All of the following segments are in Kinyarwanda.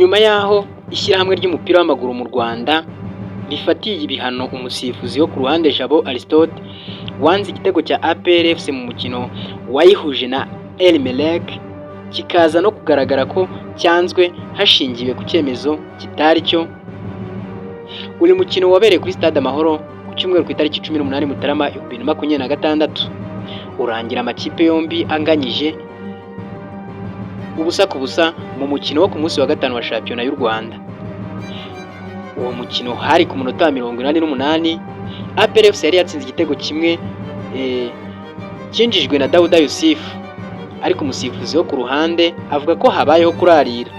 nyuma yaho ishyirahamwe ry'umupira w'amaguru mu Rwanda rifatiye ibihano umusifuzi wo ku ruhande Jabo Aristote wanze igitego cya APR FC mu mukino wayihuje na El Merreikh, kikaza no kugaragara ko cyanzwe hashingiwe ku cyemezo kitari cyo. Uri mukino wabereye kuri Stade Amahoro ku cyumweru ku itariki 18 Mutarama 2026 urangira amakipe yombi anganyije ubusa ku busa mu mukino wo ku munsi wa gatanu wa shampiyona y'u Rwanda. Uwo mukino hari ku munota 88 APR FC yari yatsinze igitego kimwe cyinjijwe na Dawuda Yusuf, ariko umusifuzi wo ku ruhande avuga ko habayeho kurarira,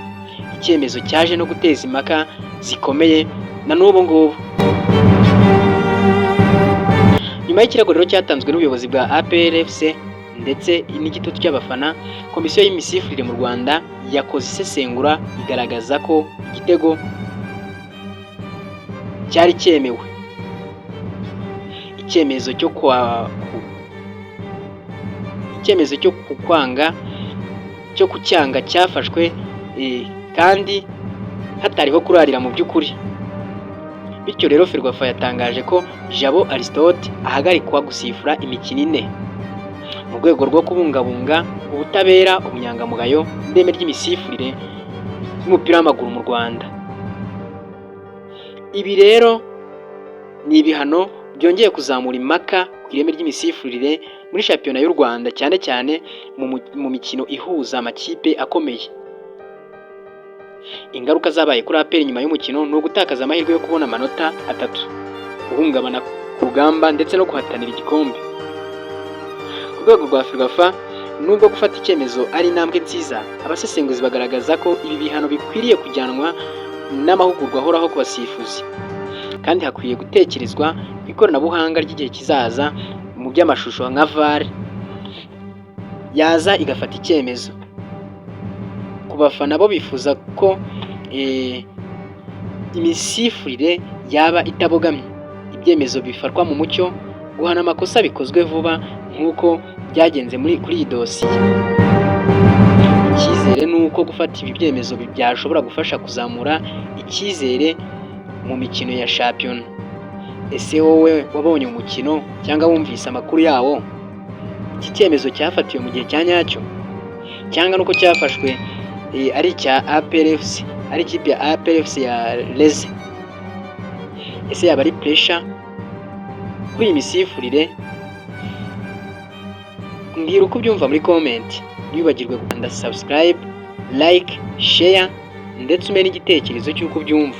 icyemezo cyaje no guteza impaka zikomeye na n'ubu ngubu. Nyuma y'ikirego rero cyatanzwe n'ubuyobozi bwa APR FC ndetse n'igitutu cy'abafana, komisiyo y'imisifurire mu Rwanda yakoze isesengura igaragaza ko igitego cyari cyemewe. Icyemezo cyo kucyanga cyafashwe kandi hatariho kurarira mu by'ukuri. Bityo rero Ferwafa yatangaje ko Jabo Aristote ahagarikwa gusifura imikino 4 mu rwego rwo kubungabunga ubutabera, ubunyangamugayo n'ireme ry'imisifurire y'umupira w'amaguru mu Rwanda. Ibi rero ni ibihano byongeye kuzamura impaka ku ireme ry'imisifurire muri shampiyona y'u Rwanda, cyane cyane mu mikino ihuza amakipe akomeye. Ingaruka zabaye kuri APR nyuma y'umukino ni ugutakaza amahirwe yo kubona amanota 3, guhungabana ku rugamba ndetse no guhatanira igikombe. Ku rwego rwa Ferwafa, nubwo gufata icyemezo ari intambwe nziza, abasesenguzi bagaragaza ko ibi bihano bikwiriye kujyanwa n'amahugurwa ahoraho ku basifuzi, kandi hakwiye gutekerezwa ikoranabuhanga ry'igihe kizaza mu by'amashusho nka VAR yaza igafata icyemezo. Ku bafana bo bifuza ko imisifurire yaba itabogamye, ibyemezo bifatwa mu mucyo, guhana amakosa bikozwe vuba nk'uko byagenze kuri iyi dosiye. Icyizere ni uko gufata ibi byemezo byashobora gufasha kuzamura icyizere mu mikino ya shampiyona. Ese wowe wabonye umukino cyangwa wumvise amakuru yawo? Iki cyemezo cyafatiwe mu gihe cya nyacyo cyangwa nuko cyafashwe ari icya APR FC, ari ikipe ya APR FC ya Leze? Ese yaba ari pressure kuri imisifurire? Mbwira uko ubyumva muri comment. Ntibagirwe gukanda subscribe, like, share ndetse umenye igitekerezo cy'uko ubyumva.